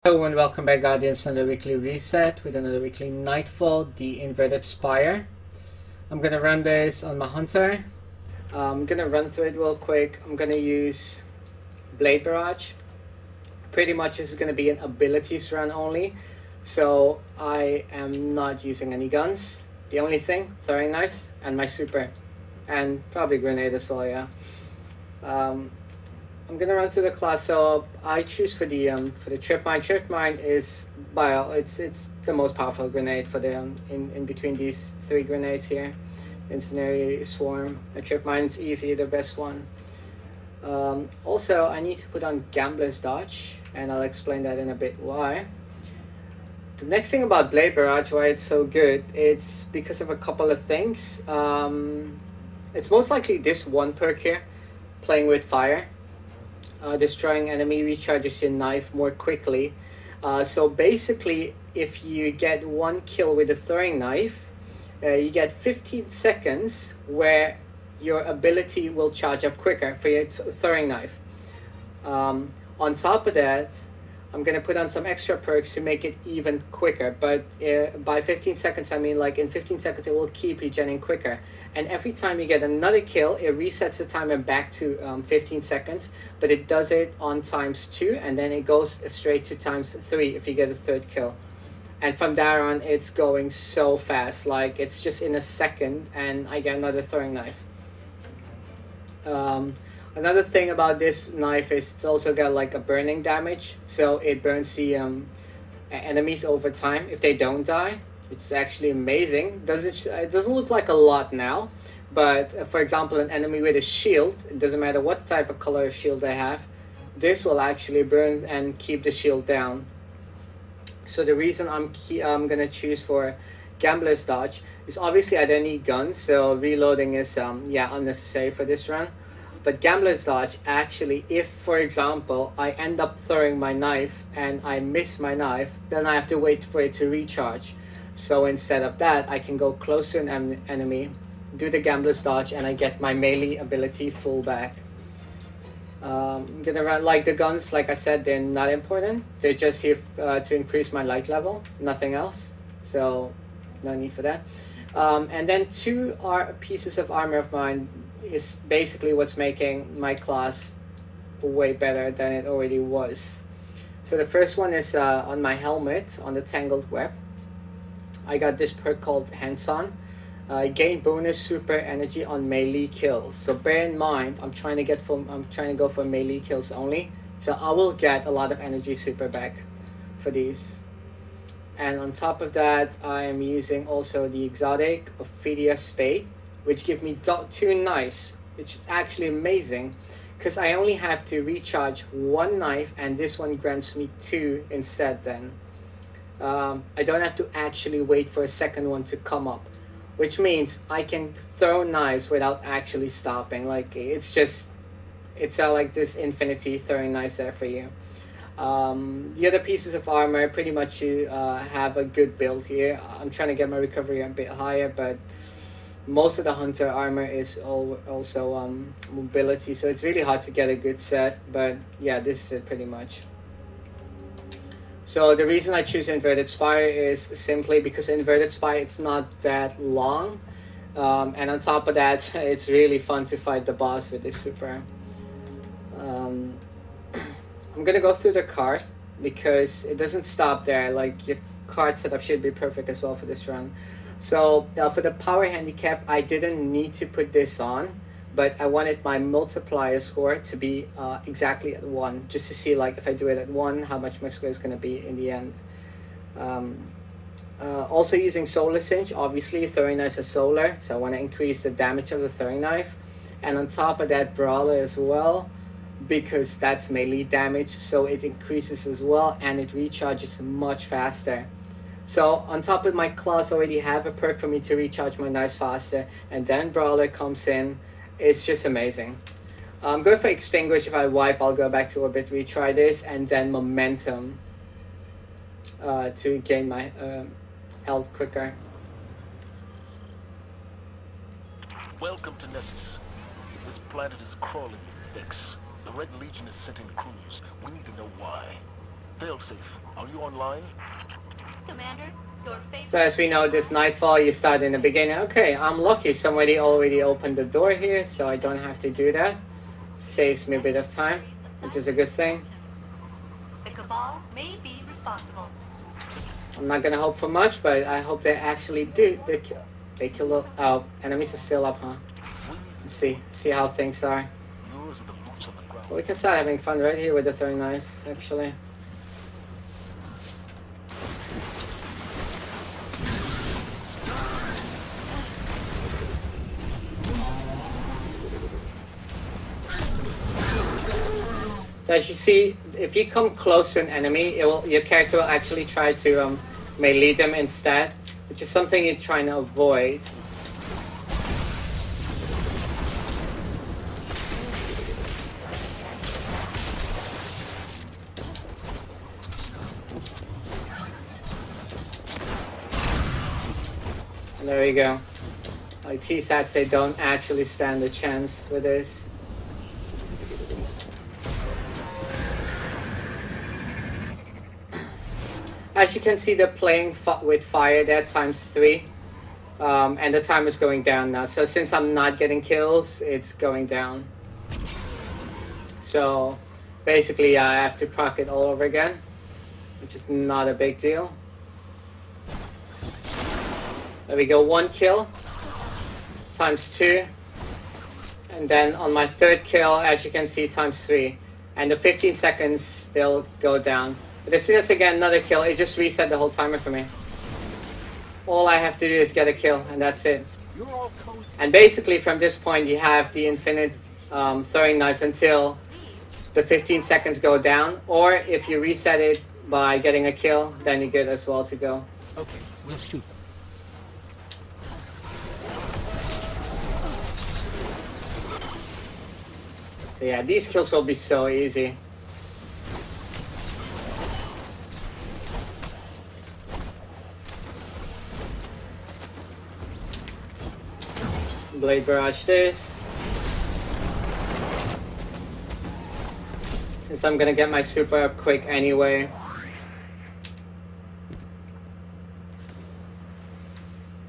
Hello and welcome back, Guardians, on the weekly reset with another weekly Nightfall, the inverted Spire. I'm gonna run this on my Hunter. I'm gonna run through it real quick. I'm gonna use Blade Barrage. Pretty much this is gonna be an abilities run only, so I am not using any guns. The only thing, throwing knives and my super, and probably grenade as well. Yeah. I'm gonna run through the class. So I choose for the trip mine. Trip mine is it's the most powerful grenade for the in between these three grenades here. Incendiary, swarm, a trip mine is easy, the best one. Also, I need to put on Gambler's Dodge, and I'll explain that in a bit why. The next thing about Blade Barrage, why it's so good, it's because of a couple of things. It's most likely this one perk here, playing with fire. Destroying enemy recharges your knife more quickly. So basically, if you get one kill with a throwing knife, you get 15 seconds where your ability will charge up quicker for your throwing knife. On top of that, I'm going to put on some extra perks to make it even quicker. But by 15 seconds, I mean like in 15 seconds, it will keep regenerating quicker. And every time you get another kill, it resets the timer back to 15 seconds. But it does it on ×2, and then it goes straight to ×3 if you get a third kill. And from there on, it's going so fast. Like, it's just in a second, and I get another throwing knife. Another thing about this knife is it's also got like a burning damage, so it burns the enemies over time if they don't die. It's actually amazing. It doesn't look like a lot now, but for example, an enemy with a shield, it doesn't matter what type of color of shield they have, this will actually burn and keep the shield down. So the reason I'm gonna choose for Gambler's Dodge is obviously I don't need guns, so reloading is unnecessary for this run. But Gambler's Dodge, actually, if, for example, I end up throwing my knife and I miss my knife, then I have to wait for it to recharge. So instead of that, I can go close to an enemy, do the Gambler's Dodge, and I get my melee ability full back. I'm gonna run, like the guns, like I said, they're not important. They're just here to increase my light level, nothing else. So no need for that. And then two pieces of armor of mine is basically what's making my class way better than it already was. So the first one is on my helmet, on the Tangled Web. I got this perk called Hands-On. Gain bonus super energy on melee kills. So bear in mind, I'm trying to go for melee kills only. So I will get a lot of energy super back for these. And on top of that, I am using also the exotic Ophidia Spade, which give me 2 knives, which is actually amazing, because I only have to recharge 1 knife, and this one grants me 2 instead then. I don't have to actually wait for a second one to come up, which means I can throw knives without actually stopping. Like, it's like this infinity throwing knives there for you. The other pieces of armor, pretty much you have a good build here. I'm trying to get my recovery a bit higher, but most of the Hunter armor is also mobility, so it's really hard to get a good set. But yeah, this is it pretty much. So the reason I choose Inverted Spire is simply because Inverted Spire, it's not that long, and on top of that, it's really fun to fight the boss with this super. I'm gonna go through the card because it doesn't stop there. Like, your card setup should be perfect as well for this run. So for the power handicap, I didn't need to put this on, but I wanted my multiplier score to be exactly at 1, just to see, like, if I do it at 1, how much my score is going to be in the end. Also using Solar Singe, obviously throwing knives are solar, so I want to increase the damage of the throwing knife. And on top of that, Brawler as well, because that's melee damage, so it increases as well, and it recharges much faster. So on top of my class already have a perk for me to recharge my knives faster, and then Brawler comes in. It's just amazing. I'm going for Extinguish. If I wipe, I'll go back to Orbit, retry this, and then Momentum to gain my health quicker. Welcome to Nessus. This planet is crawling with Vex. The Red Legion is sent in crews. We need to know why. Failsafe, are you online? Commander, your favorite... So as we know, this Nightfall, you start in the beginning. Okay, I'm lucky. Somebody already opened the door here, so I don't have to do that. Saves me a bit of time, which is a good thing. The Cabal may be responsible. I'm not gonna hope for much, but I hope they actually do. They kill the... Oh, enemies are still up, huh? Let's see how things are. Yours are the boots on the ground. Well, we can start having fun right here with the throwing knives, actually. So as you see, if you come close to an enemy, your character will actually try to melee them instead, which is something you're trying to avoid. And there we go. Like T-Sats, they don't actually stand a chance with this. As you can see, they're playing with fire there ×3, and the time is going down now. So since I'm not getting kills, it's going down. So basically, I have to proc it all over again, which is not a big deal. There we go, 1 kill ×2, and then on my 3rd kill, as you can see, ×3, and the 15 seconds they'll go down. But as soon as I get another kill, it just reset the whole timer for me. All I have to do is get a kill, and that's it. And basically, from this point, you have the infinite throwing knives until the 15 seconds go down. Or if you reset it by getting a kill, then you're good as well to go. Okay, we'll shoot them. So yeah, these kills will be so easy. Blade barrage this. Since I'm gonna get my super up quick anyway.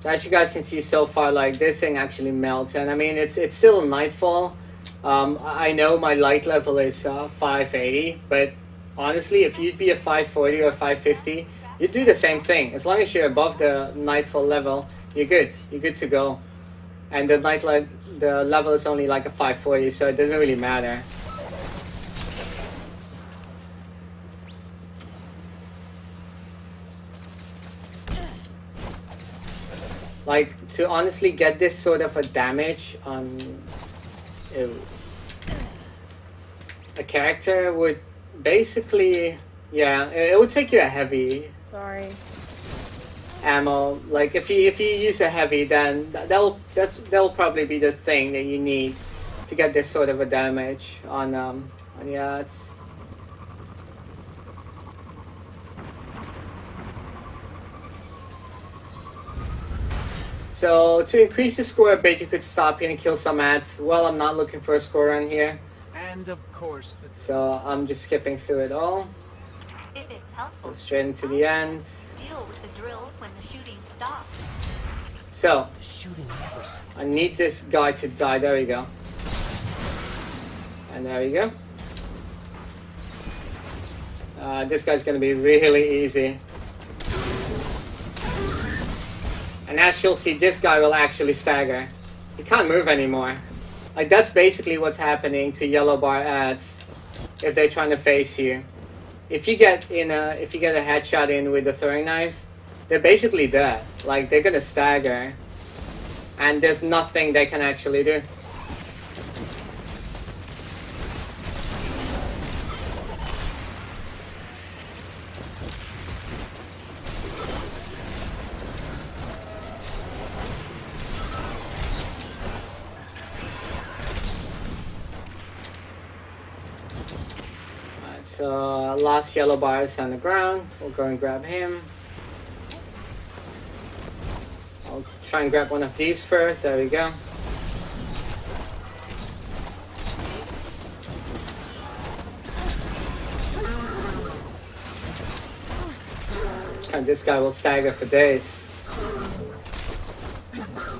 So as you guys can see so far, like this thing actually melts, and I mean it's still Nightfall. I know my light level is 580, but honestly, if you'd be a 540 or 550, you'd do the same thing. As long as you're above the Nightfall level, you're good. You're good to go. And the the level is only like a 540, so it doesn't really matter. Like, to honestly get this sort of a damage on a character would basically, yeah, it would take you a heavy. Sorry. Ammo. Like if you use a heavy, then that'll probably be the thing that you need to get this sort of a damage on yachts. So to increase the score a bit, you could stop here and kill some ads. Well, I'm not looking for a score on here, And of course, so I'm just skipping through it all. If it's helpful, Go straight into the end. deal with the drills when the shooting stops. So the shooting never stops. I need this guy to die. There we go. And there we go. This guy's gonna be really easy. And as you'll see, this guy will actually stagger. He can't move anymore. Like, that's basically what's happening to yellow bar ads if they're trying to face you. If you get a headshot in with the throwing knives, they're basically dead. Like, they're gonna stagger. And there's nothing they can actually do. So last yellow bar is on the ground. We'll go and grab him. I'll try and grab one of these first. There we go. And this guy will stagger for days.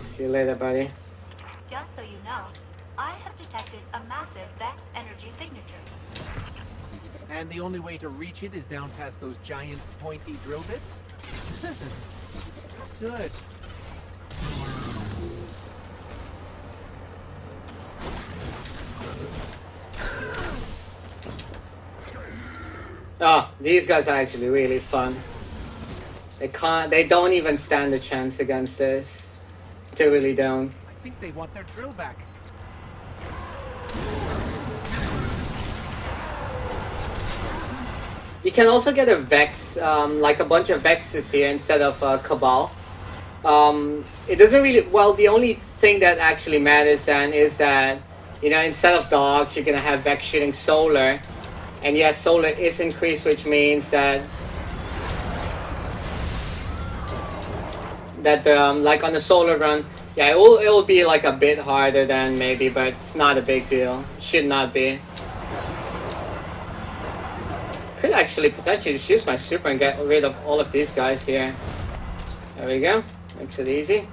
See you later, buddy. Just so you know, I have detected a massive Vex energy signature. And the only way to reach it is down past those giant pointy drill bits? Good. Oh, these guys are actually really fun. They don't even stand a chance against this. They really don't. I think they want their drill back. You can also get a Vex, like a bunch of Vexes here instead of Cabal. It doesn't really... Well, the only thing that actually matters then is that, you know, instead of dogs, you're gonna have Vex shooting solar. And yes, solar is increased, which means that... like on the solar run, yeah, it will be like a bit harder than maybe, but it's not a big deal. Should not be. Could actually potentially just use my super and get rid of all of these guys here. There we go. Makes it easy.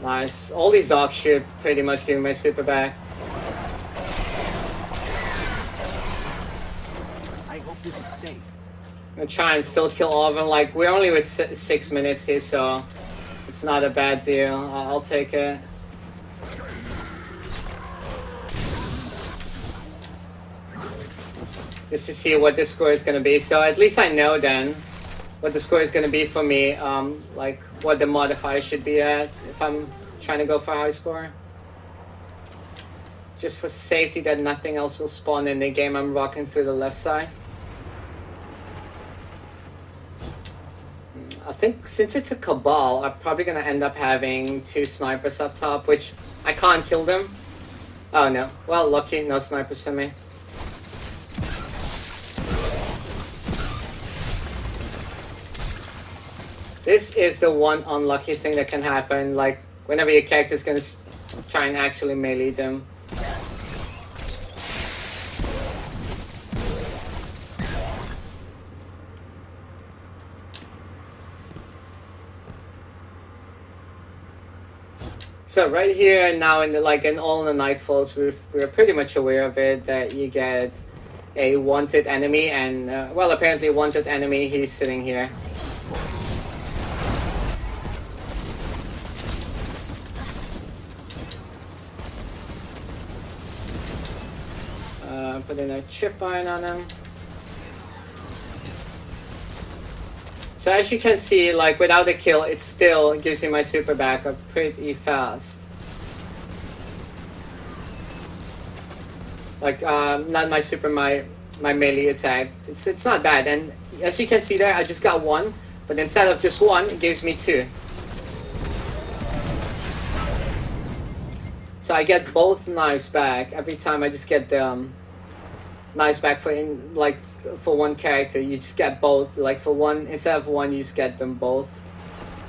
Nice. All these dogs should pretty much give me my super back. I hope this is safe. I'm gonna try and still kill all of them. Like, we're only with 6 minutes here, so it's not a bad deal. I'll take it. Just to see what the score is gonna be. So at least I know then what the score is gonna be for me. Like what the modifier should be at if I'm trying to go for a high score. Just for safety that nothing else will spawn in the game, I'm rocking through the left side. I think since it's a Cabal, I'm probably gonna end up having 2 snipers up top, which I can't kill them. Oh no. Well, lucky, no snipers for me. This is the one unlucky thing that can happen, like whenever your character's gonna try and actually melee them. So right here now in the, like in all the Nightfalls, we're pretty much aware of it, that you get a wanted enemy, and well, apparently wanted enemy, he's sitting here. Put in a chip iron on him. So as you can see, like without a kill, it still gives me my super back up pretty fast. Like not my super, my melee attack. It's not bad, and as you can see there, I just got 1, but instead of just 1, it gives me 2. So I get both knives back every time. I just get the knives back for for one character. You just get both. Like for one, instead of 1, you just get them both.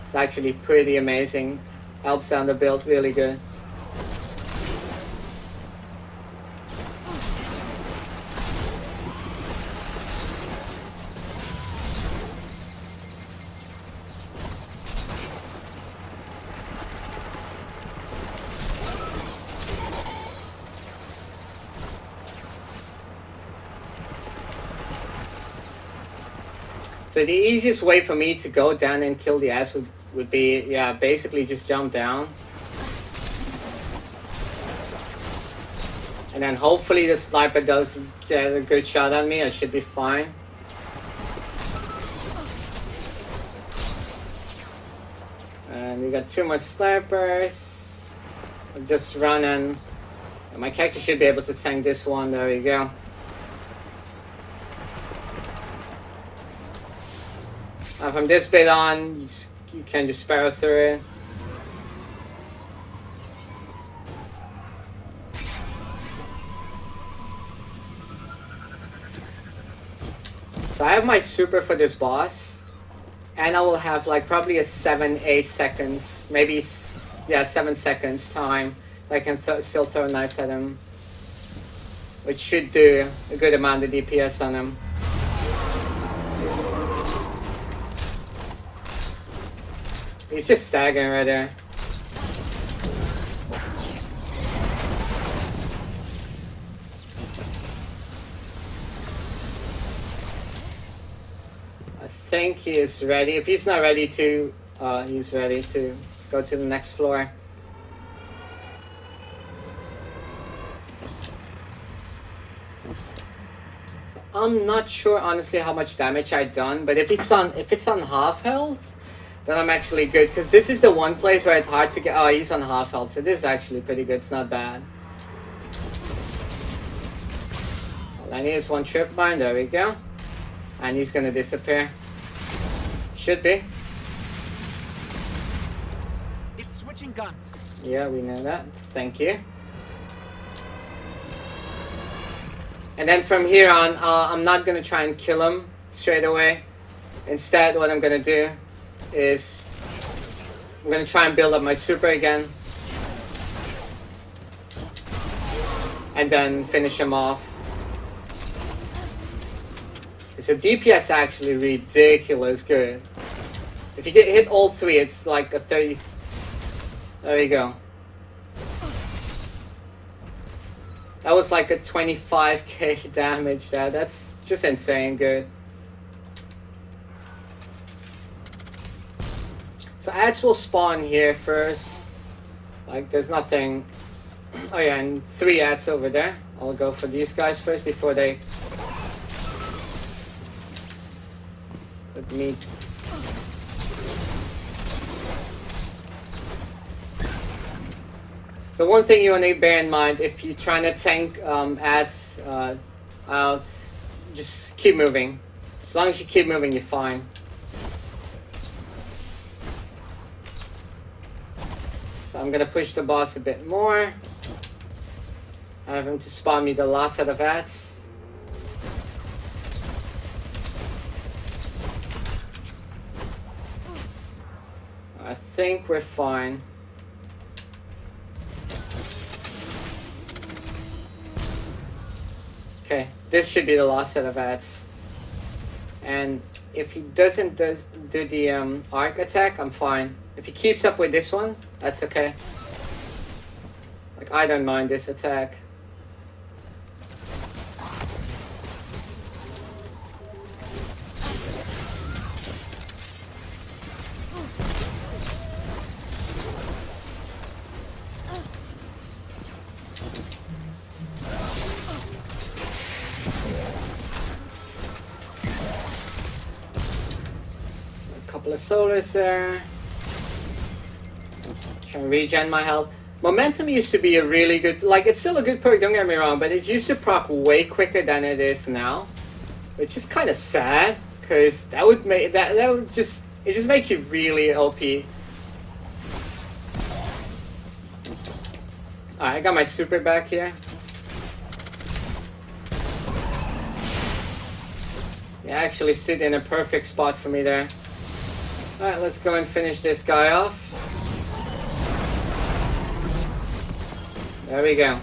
It's actually pretty amazing. Helps down the build really good. So the easiest way for me to go down and kill the ass would be, yeah, basically just jump down. And then hopefully the sniper does get a good shot on me. I should be fine. And we got 2 more snipers. I'll just run and my character should be able to tank this one. There we go. From this bit on, you can just sparrow through it. So I have my super for this boss, and I will have like probably a 7-8 seconds, maybe, yeah, 7 seconds time I can still throw knives at him, which should do a good amount of DPS on him. He's just staggering right there. I think he is ready. If he's not ready to, he's ready to go to the next floor. So I'm not sure honestly how much damage I've done, but if it's on half health, then I'm actually good, because this is the one place where it's hard to get. Oh, he's on half health, so this is actually pretty good. It's not bad. All I need is one trip mine. There we go. And he's gonna disappear. Should be. It's switching guns. Yeah, we know that. Thank you. And then from here on, I'm not gonna try and kill him straight away. Instead, what I'm gonna do is I'm gonna try and build up my super again, and then finish him off. So DPS actually ridiculous good. If you get hit all three, it's like a 30. There you go. That was like a 25k damage there. That's just insane good. So ads will spawn here first. Like there's nothing. Oh yeah, and 3 ads over there. I'll go for these guys first before they put me. So one thing you want to bear in mind if you're trying to tank ads, just keep moving. As long as you keep moving, you're fine. So I'm gonna push the boss a bit more. I have him to spawn me the last set of ads. I think we're fine. Okay, this should be the last set of ads. And if he doesn't do the arc attack, I'm fine. If he keeps up with this one, that's okay. Like, I don't mind this attack. Couple of solars there. Trying to regen my health. Momentum used to be a really good, like it's still a good perk, don't get me wrong, but it used to proc way quicker than it is now, which is kind of sad because that would make that would just make you really OP. Alright, I got my super back here. Yeah, actually sit in a perfect spot for me there. Alright, let's go and finish this guy off. There we go.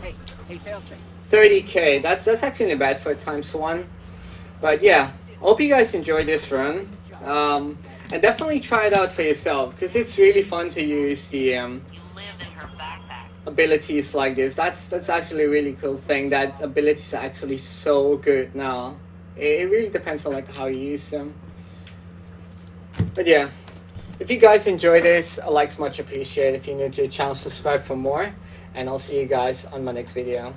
Hey, failsafe. 30k. That's actually not bad for a ×1. But yeah, hope you guys enjoyed this run. And definitely try it out for yourself because it's really fun to use the abilities like this. That's actually a really cool thing. That abilities are actually so good now. It really depends on like how you use them. But yeah, if you guys enjoy this, a like's much appreciated. If you're new to the channel, subscribe for more. And I'll see you guys on my next video.